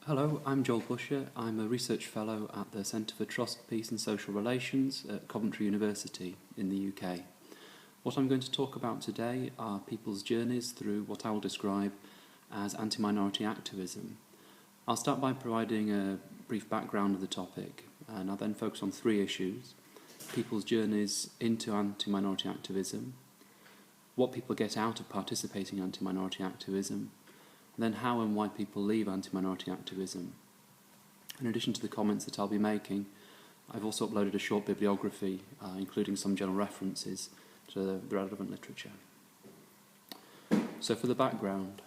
Hello, I'm Joel Busher. I'm a research fellow at the Centre for Trust, Peace and Social Relations at Coventry University in the UK. What I'm going to talk about today are people's journeys through what I will describe as anti-minority activism. I'll start by providing a brief background of the topic, and I'll then focus on three issues: people's journeys into anti-minority activism, what people get out of participating in anti-minority activism, and then how and why people leave anti-minority activism. In addition to the comments that I'll be making, I've also uploaded a short bibliography, including some general references to the relevant literature. So for the background,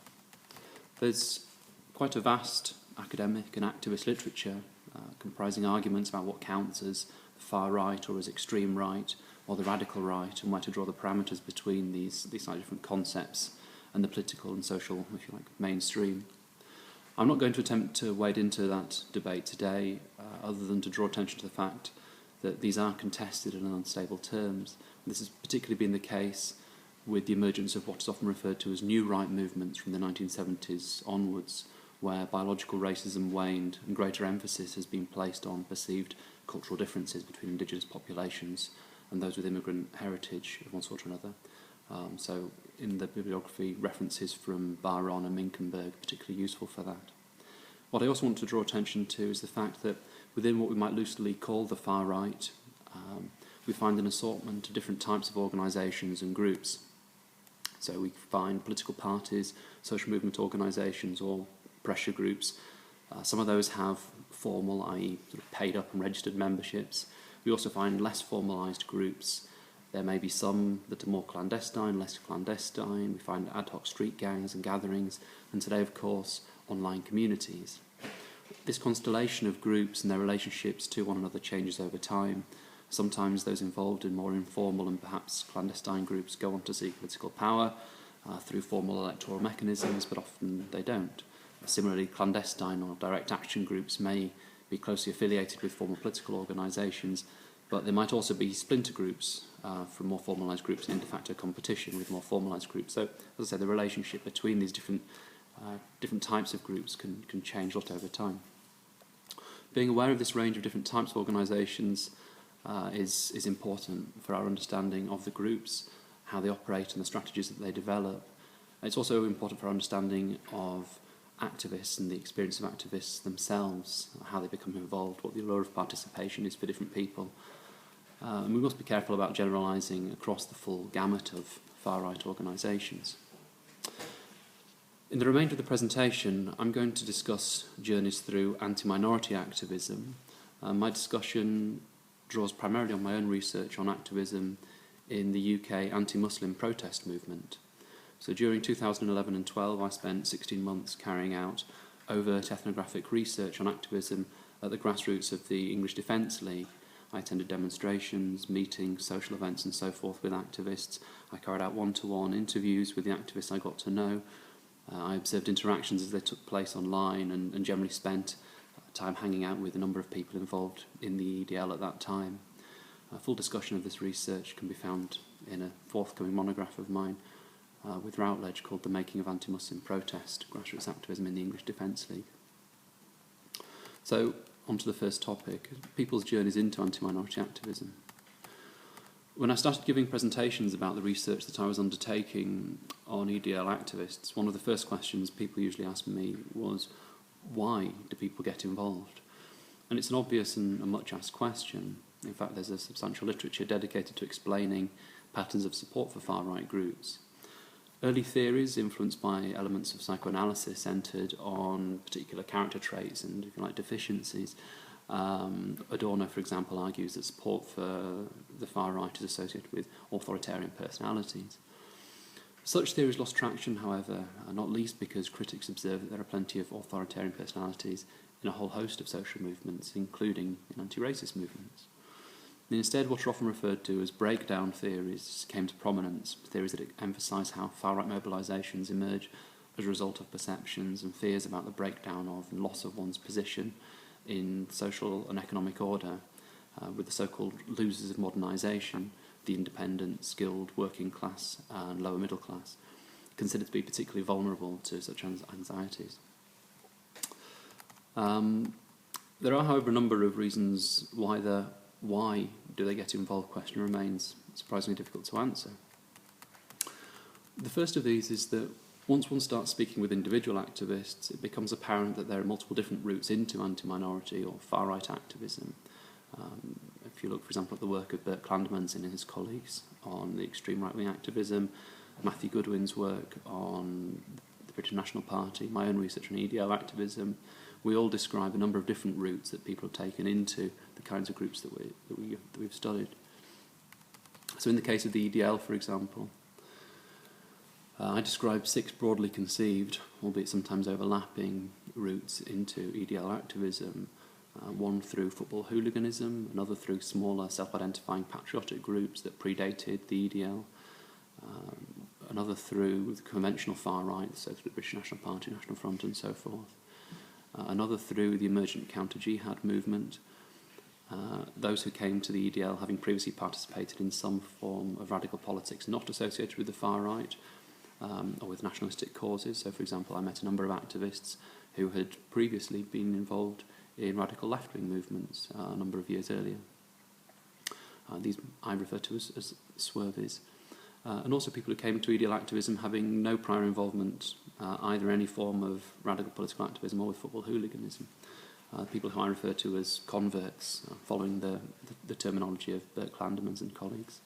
there's quite a vast academic and activist literature comprising arguments about what counts as the far right or as extreme right or the radical right, and where to draw the parameters between these slightly different concepts and the political and social, if you like, mainstream. I'm not going to attempt to wade into that debate today, other than to draw attention to the fact that these are contested in unstable terms. This has particularly been the case with the emergence of what is often referred to as new right movements from the 1970s onwards, where biological racism waned and greater emphasis has been placed on perceived cultural differences between indigenous populations and those with immigrant heritage of one sort or another. So in the bibliography, references from Baron and Minkenberg are particularly useful for that. What I also want to draw attention to is the fact that within what we might loosely call the far right, we find an assortment of different types of organisations and groups. So we find political parties, social movement organisations, or pressure groups. Some of those have formal, i.e. sort of paid up and registered memberships. We also find less formalised groups. There may be some that are more clandestine, less clandestine. We find ad hoc street gangs and gatherings, and today, of course, online communities. This constellation of groups and their relationships to one another changes over time. Sometimes those involved in more informal and perhaps clandestine groups go on to seek political power through formal electoral mechanisms, but often they don't. Similarly, clandestine or direct action groups may be closely affiliated with formal political organisations, but there might also be splinter groups from more formalised groups in de facto competition with more formalised groups. So, as I say, the relationship between these different types of groups can change a lot over time. Being aware of this range of different types of organisations is important for our understanding of the groups, how they operate and the strategies that they develop. It's also important for our understanding of activists and the experience of activists themselves, how they become involved, what the allure of participation is for different people. And we must be careful about generalising across the full gamut of far-right organisations. In the remainder of the presentation, I'm going to discuss journeys through anti-minority activism. My discussion draws primarily on my own research on activism in the UK anti-Muslim protest movement. So during 2011 and 12, I spent 16 months carrying out overt ethnographic research on activism at the grassroots of the English Defence League. I attended demonstrations, meetings, social events and so forth with activists. I carried out one-to-one interviews with the activists I got to know. I observed interactions as they took place online and generally spent time hanging out with a number of people involved in the EDL at that time. A full discussion of this research can be found in a forthcoming monograph of mine with Routledge called The Making of Anti-Muslim Protest, Grassroots Activism in the English Defence League. So, on to the first topic, people's journeys into anti-minority activism. When I started giving presentations about the research that I was undertaking on EDL activists, one of the first questions people usually asked me was, why do people get involved? And it's an obvious and a much asked question. In fact, there's a substantial literature dedicated to explaining patterns of support for far-right groups. Early theories, influenced by elements of psychoanalysis, centred on particular character traits and, if you like, deficiencies. Adorno, for example, argues that support for the far right is associated with authoritarian personalities. Such theories lost traction, however, not least because critics observe that there are plenty of authoritarian personalities in a whole host of social movements, including in anti-racist movements. Instead, what are often referred to as breakdown theories came to prominence, theories that emphasise how far-right mobilisations emerge as a result of perceptions and fears about the breakdown of and loss of one's position in social and economic order, with the so-called losers of modernisation, the independent, skilled, working class and lower middle class, considered to be particularly vulnerable to such anxieties. There are, however, a number of reasons why do they get involved question remains surprisingly difficult to answer. The first of these is that once one starts speaking with individual activists, it becomes apparent that there are multiple different routes into anti-minority or far-right activism. If you look, for example, at the work of Bert Clandemans and his colleagues on the extreme right-wing activism, Matthew Goodwin's work on the British National Party, my own research on EDL activism, we all describe a number of different routes that people have taken into the kinds of groups that we've studied. So in the case of the EDL, for example, I describe 6 broadly conceived, albeit sometimes overlapping, routes into EDL activism. One through football hooliganism, another through smaller self-identifying patriotic groups that predated the EDL, another through the conventional far right, so through the British National Party, National Front and so forth, another through the emergent counter-jihad movement, those who came to the EDL having previously participated in some form of radical politics not associated with the far right, or with nationalistic causes. So, for example, I met a number of activists who had previously been involved in radical left-wing movements a number of years earlier. These I refer to as swervies. And also people who came to EDL activism having no prior involvement either in any form of radical political activism or with football hooliganism. People who I refer to as converts, following the terminology of Bert Clandemans and colleagues.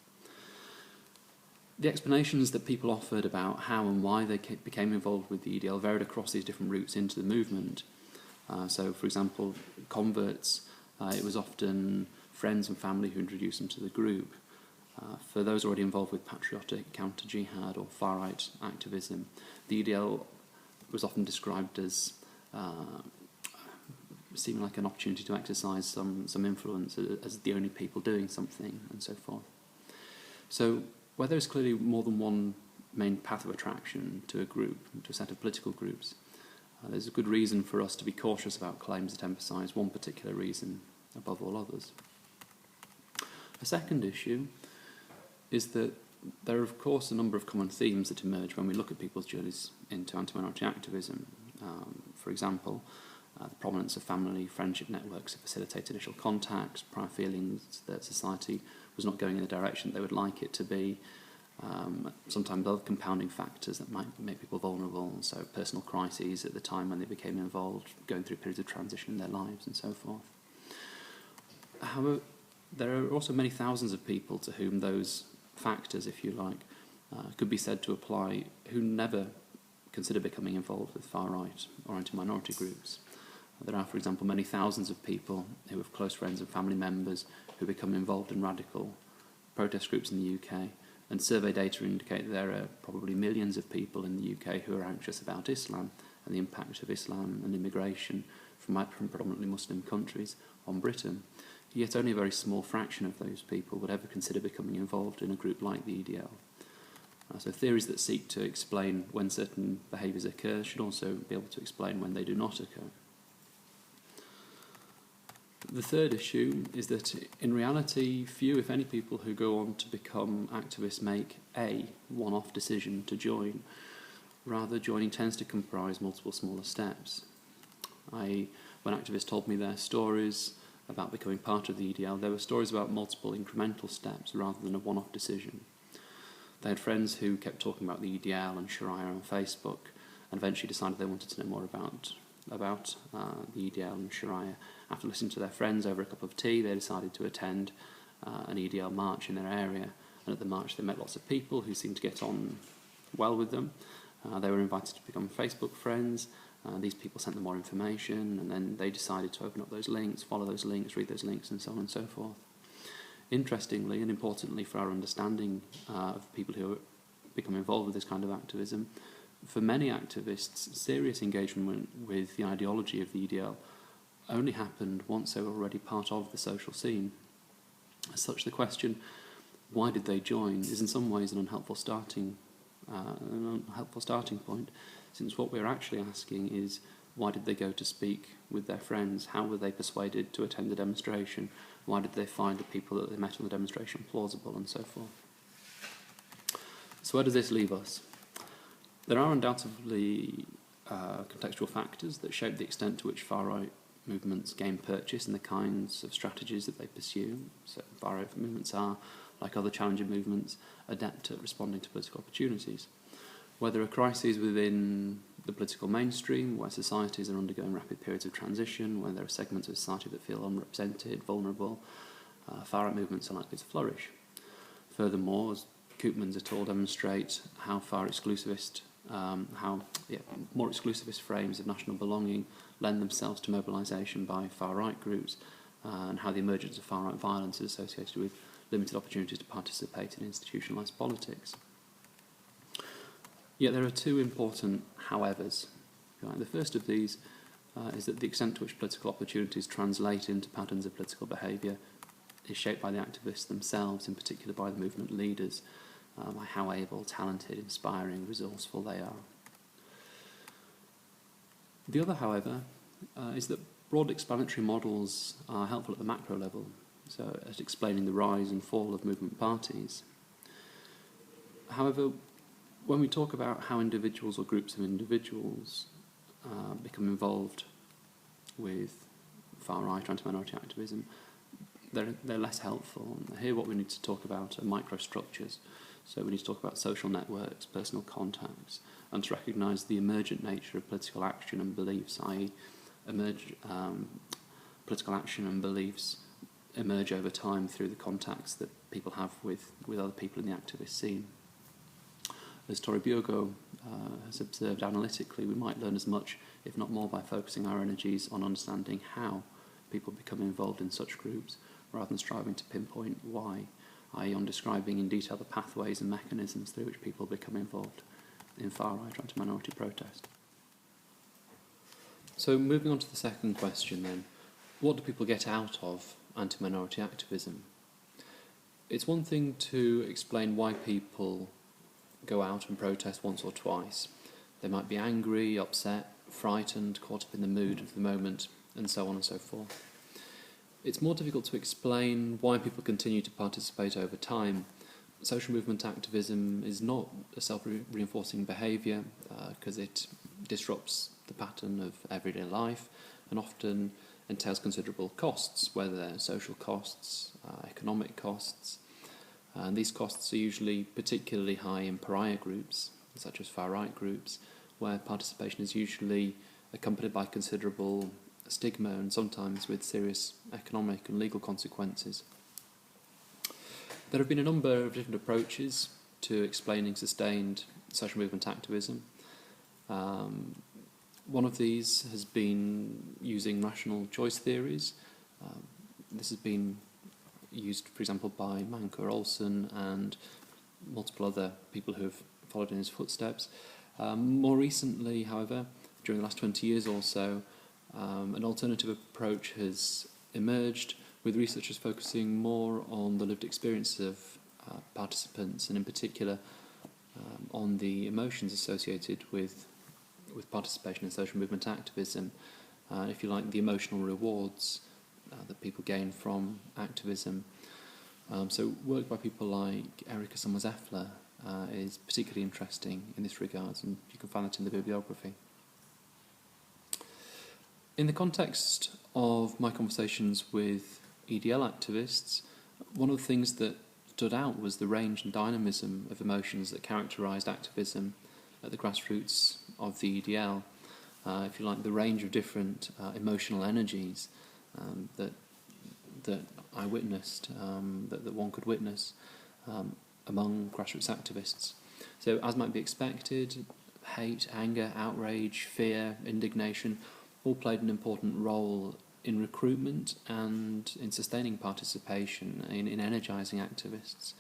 The explanations that people offered about how and why they became involved with the EDL varied across these different routes into the movement. So, for example, converts, it was often friends and family who introduced them to the group. For those already involved with patriotic, counter-jihad or far-right activism, the EDL was often described as seeming like an opportunity to exercise some influence as the only people doing something and so forth. So, where there is clearly more than one main path of attraction to a group, to a set of political groups, there's a good reason for us to be cautious about claims that emphasise one particular reason above all others. A second issue is that there are, of course, a number of common themes that emerge when we look at people's journeys into anti-minority activism. For example, the prominence of family friendship networks that facilitate initial contacts, prior feelings that society was not going in the direction they would like it to be, sometimes other compounding factors that might make people vulnerable, so personal crises at the time when they became involved, going through periods of transition in their lives and so forth. However, there are also many thousands of people to whom those factors, if you like, could be said to apply, who never consider becoming involved with far-right or anti-minority groups. There are, for example, many thousands of people who have close friends and family members who become involved in radical protest groups in the UK, and survey data indicate that there are probably millions of people in the UK who are anxious about Islam and the impact of Islam and immigration from predominantly Muslim countries on Britain. Yet only a very small fraction of those people would ever consider becoming involved in a group like the EDL. So theories that seek to explain when certain behaviours occur should also be able to explain when they do not occur. The third issue is that, in reality, few, if any, people who go on to become activists make a one-off decision to join. Rather, joining tends to comprise multiple smaller steps. When activists told me their stories about becoming part of the EDL, there were stories about multiple incremental steps rather than a one-off decision. They had friends who kept talking about the EDL and Sharia on Facebook, and eventually decided they wanted to know more about the EDL and Sharia. After listening to their friends over a cup of tea, they decided to attend an EDL march in their area, and at the march they met lots of people who seemed to get on well with them. They were invited to become Facebook friends. These people sent them more information, and then they decided to open up those links, follow those links, read those links, and so on and so forth. Interestingly, and importantly for our understanding of people who become involved with this kind of activism, for many activists, serious engagement with the ideology of the EDL only happened once they were already part of the social scene. As such, the question, why did they join, is in some ways an unhelpful starting point, since what we're actually asking is, why did they go to speak with their friends? How were they persuaded to attend the demonstration? Why did they find the people that they met on the demonstration plausible, and so forth? So where does this leave us? There are undoubtedly contextual factors that shape the extent to which far-right movements gain purchase and the kinds of strategies that they pursue. So far-right movements are, like other challenger movements, adept at responding to political opportunities. Where there are crises within the political mainstream, where societies are undergoing rapid periods of transition, where there are segments of society that feel unrepresented, vulnerable, far-right movements are likely to flourish. Furthermore, as Koopmans et al. Demonstrate how more exclusivist frames of national belonging lend themselves to mobilisation by far-right groups, and how the emergence of far-right violence is associated with limited opportunities to participate in institutionalised politics. Yet there are two important howevers. The first of these is that the extent to which political opportunities translate into patterns of political behaviour is shaped by the activists themselves, in particular by the movement leaders, by how able, talented, inspiring, resourceful they are. The other, however, is that broad explanatory models are helpful at the macro level, so at explaining the rise and fall of movement parties. However, when we talk about how individuals or groups of individuals become involved with far-right anti-minority activism, they're less helpful. And here what we need to talk about are microstructures. So we need to talk about social networks, personal contacts, and to recognise the emergent nature of political action and beliefs, i.e. political action and beliefs emerge over time through the contacts that people have with other people in the activist scene. As Tori Bjorgo has observed analytically, we might learn as much, if not more, by focusing our energies on understanding how people become involved in such groups, rather than striving to pinpoint why, i.e. on describing in detail the pathways and mechanisms through which people become involved in far-right anti-minority protest. So moving on to the second question then, what do people get out of anti-minority activism? It's one thing to explain why people go out and protest once or twice. They might be angry, upset, frightened, caught up in the mood of the moment, and so on and so forth. It's more difficult to explain why people continue to participate over time. Social movement activism is not a self-reinforcing behaviour because it disrupts the pattern of everyday life and often entails considerable costs, whether they're social costs, economic costs. And these costs are usually particularly high in pariah groups, such as far-right groups, where participation is usually accompanied by considerable stigma and sometimes with serious economic and legal consequences. There have been a number of different approaches to explaining sustained social movement activism. One of these has been using rational choice theories. This has been used, for example, by Manker Olsen and multiple other people who have followed in his footsteps. More recently, however, during the last 20 years or so, an alternative approach has emerged, with researchers focusing more on the lived experience of participants, and in particular on the emotions associated with participation in social movement activism, if you like, the emotional rewards that people gain from activism. So work by people like Erika Summers-Effler is particularly interesting in this regard, and you can find that in the bibliography. In the context of my conversations with EDL activists, one of the things that stood out was the range and dynamism of emotions that characterised activism at the grassroots of the EDL. If you like, the range of different emotional energies that I witnessed, that one could witness among grassroots activists. So, as might be expected, hate, anger, outrage, fear, indignation all played an important role in recruitment and in sustaining participation, in energising activists.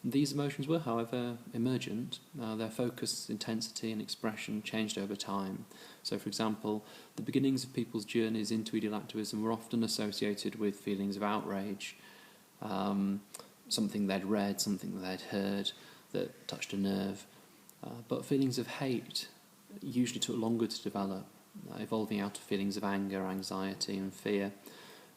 These emotions were, however, emergent. Their focus, intensity and expression changed over time. So, for example, the beginnings of people's journeys into EDL activism were often associated with feelings of outrage, something they'd read, something they'd heard that touched a nerve. But feelings of hate usually took longer to develop, evolving out of feelings of anger, anxiety and fear.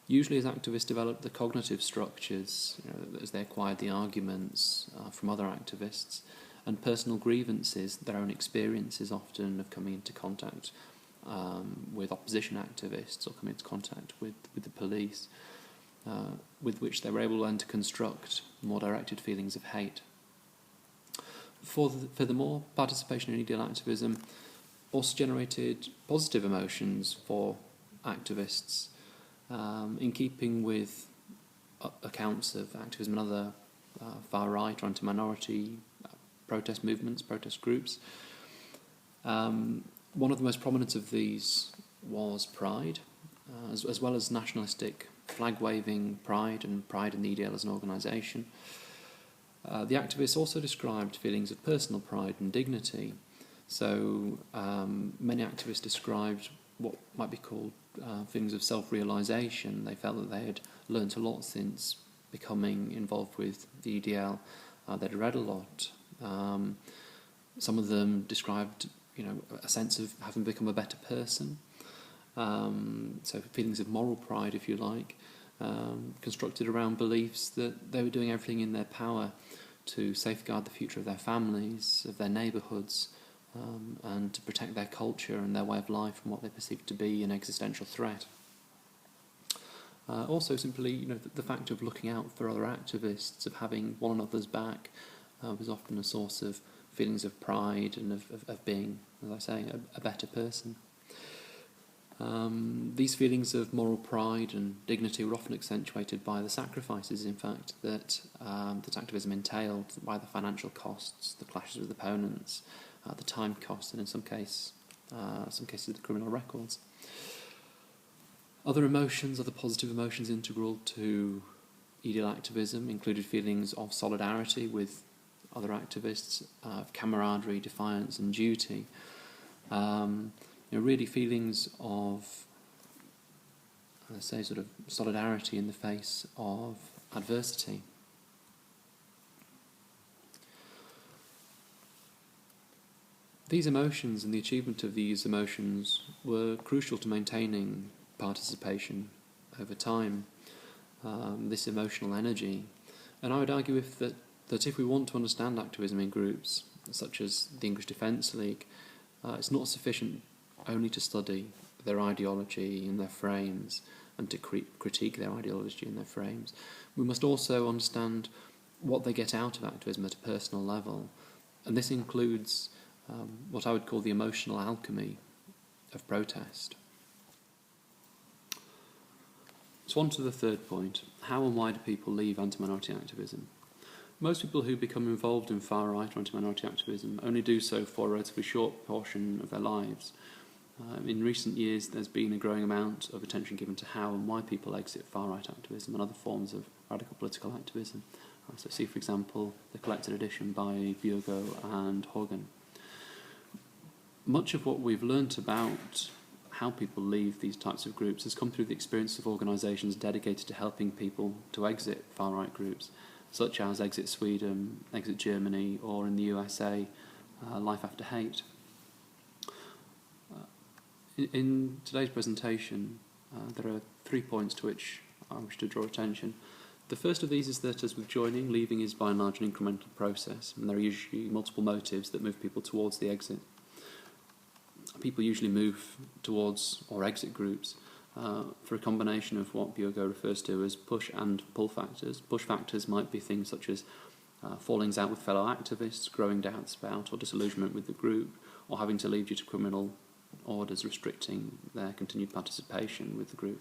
Usually as activists developed the cognitive structures, as they acquired the arguments from other activists, and personal grievances, their own experiences often of coming into contact with opposition activists or come into contact with the police, with which they were able then to construct more directed feelings of hate. Furthermore, participation in ideal activism also generated positive emotions for activists, in keeping with accounts of activism and other far-right or anti-minority protest movements, protest groups. One of the most prominent of these was Pride, as well as nationalistic flag-waving Pride and Pride in the EDL as an organisation. The activists also described feelings of personal pride and dignity. So many activists described what might be called feelings of self-realisation. They felt that they had learnt a lot since becoming involved with the EDL. They'd read a lot. Some of them described, a sense of having become a better person. So feelings of moral pride, if you like, constructed around beliefs that they were doing everything in their power to safeguard the future of their families, of their neighbourhoods, and to protect their culture and their way of life from what they perceived to be an existential threat. Also, simply, the fact of looking out for other activists, of having one another's back, was often a source of feelings of pride and of being, as I say, a better person. These feelings of moral pride and dignity were often accentuated by the sacrifices, in fact, that activism entailed, by the financial costs, the clashes with opponents, the time costs, and in some cases the criminal records. Other positive emotions integral to EDL activism included feelings of solidarity with other activists, of camaraderie, defiance, and duty. Really feelings of, sort of solidarity in the face of adversity. These emotions and the achievement of these emotions were crucial to maintaining participation over time, this emotional energy. And I would argue that if we want to understand activism in groups, such as the English Defence League, it's not sufficient only to study their ideology and their frames and to critique their ideology and their frames. We must also understand what they get out of activism at a personal level, and this includes what I would call the emotional alchemy of protest. So on to the third point. How and why do people leave anti-minority activism? Most people who become involved in far-right or anti-minority activism only do so for a relatively short portion of their lives. In recent years, there's been a growing amount of attention given to how and why people exit far-right activism and other forms of radical political activism. So see, for example, the collected edition by Biogo and Horgan. Much of what we've learnt about how people leave these types of groups has come through the experience of organisations dedicated to helping people to exit far-right groups, such as Exit Sweden, Exit Germany, or in the USA, Life After Hate. In today's presentation, there are 3 points to which I wish to draw attention. The first of these is that, as with joining, leaving is by and large an incremental process, and there are usually multiple motives that move people towards the exit. People usually move towards or exit groups for a combination of what Biogo refers to as push and pull factors. Push factors might be things such as fallings out with fellow activists, growing doubts about or disillusionment with the group, or having to leave due to criminal orders restricting their continued participation with the group.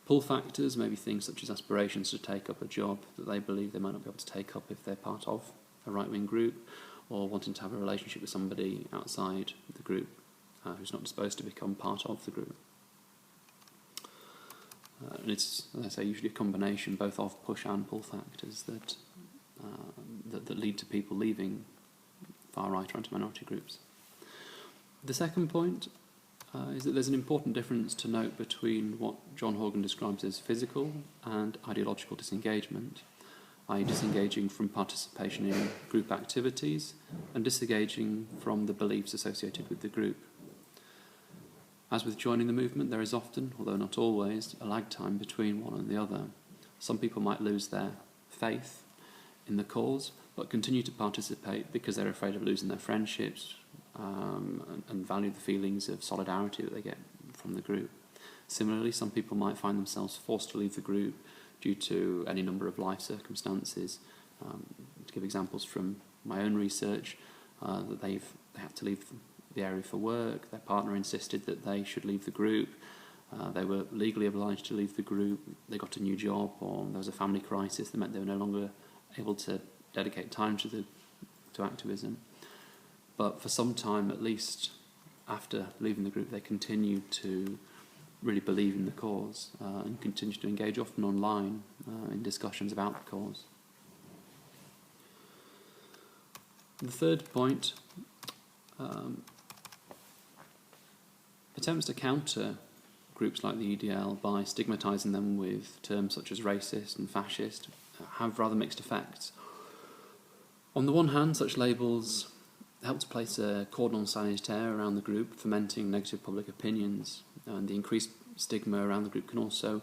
Pull factors may be things such as aspirations to take up a job that they believe they might not be able to take up if they're part of a right-wing group, or wanting to have a relationship with somebody outside the group who's not disposed to become part of the group. And it's, as I say, usually a combination both of push and pull factors that lead to people leaving far-right or anti-minority groups. The second point is that there's an important difference to note between what John Horgan describes as physical and ideological disengagement, i.e. disengaging from participation in group activities and disengaging from the beliefs associated with the group. As with joining the movement, there is often, although not always, a lag time between one and the other. Some people might lose their faith in the cause, but continue to participate because they're afraid of losing their friendships, and value the feelings of solidarity that they get from the group. Similarly, some people might find themselves forced to leave the group due to any number of life circumstances. To give examples from my own research, that they had to leave the area for work, their partner insisted that they should leave the group, they were legally obliged to leave the group, they got a new job, or there was a family crisis that meant they were no longer able to dedicate time to activism. But for some time, at least after leaving the group, they continued to really believe in the cause and continued to engage, often online, in discussions about the cause. The third point, attempts to counter groups like the EDL by stigmatising them with terms such as racist and fascist have rather mixed effects. On the one hand, such labels help to place a cordon sanitaire around the group, fomenting negative public opinions, and the increased stigma around the group can also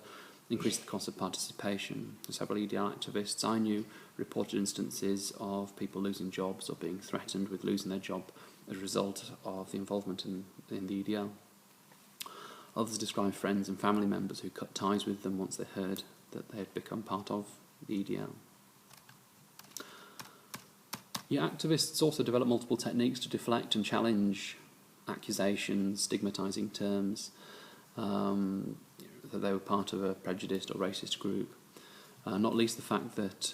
increase the cost of participation. Several EDL activists I knew reported instances of people losing jobs or being threatened with losing their job as a result of the involvement in the EDL. Others described friends and family members who cut ties with them once they heard that they had become part of the EDL. Activists also develop multiple techniques to deflect and challenge accusations, stigmatising terms, that they were part of a prejudiced or racist group, not least the fact that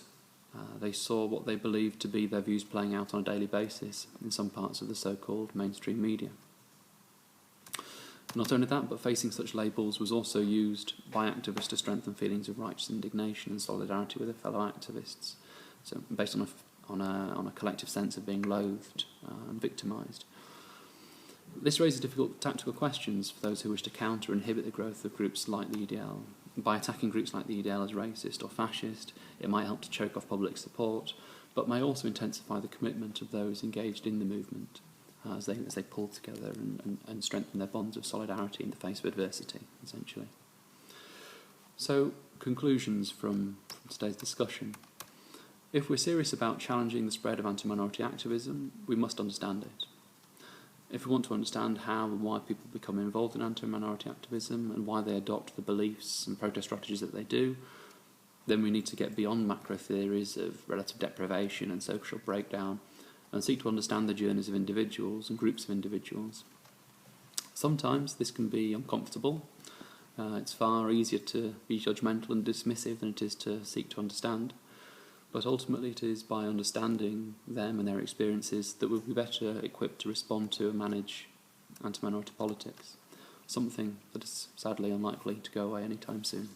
they saw what they believed to be their views playing out on a daily basis in some parts of the so-called mainstream media. Not only that, but facing such labels was also used by activists to strengthen feelings of righteous indignation and solidarity with their fellow activists, so based on a collective sense of being loathed and victimised. This raises difficult tactical questions for those who wish to counter and inhibit the growth of groups like the EDL. By attacking groups like the EDL as racist or fascist, it might help to choke off public support, but may also intensify the commitment of those engaged in the movement as they pull together and strengthen their bonds of solidarity in the face of adversity, essentially. So, conclusions from today's discussion. If we're serious about challenging the spread of anti-minority activism, we must understand it. If we want to understand how and why people become involved in anti-minority activism and why they adopt the beliefs and protest strategies that they do, then we need to get beyond macro theories of relative deprivation and social breakdown and seek to understand the journeys of individuals and groups of individuals. Sometimes this can be uncomfortable. It's far easier to be judgmental and dismissive than it is to seek to understand. But ultimately it is by understanding them and their experiences that we'll be better equipped to respond to and manage anti-minority politics, something that is sadly unlikely to go away anytime soon.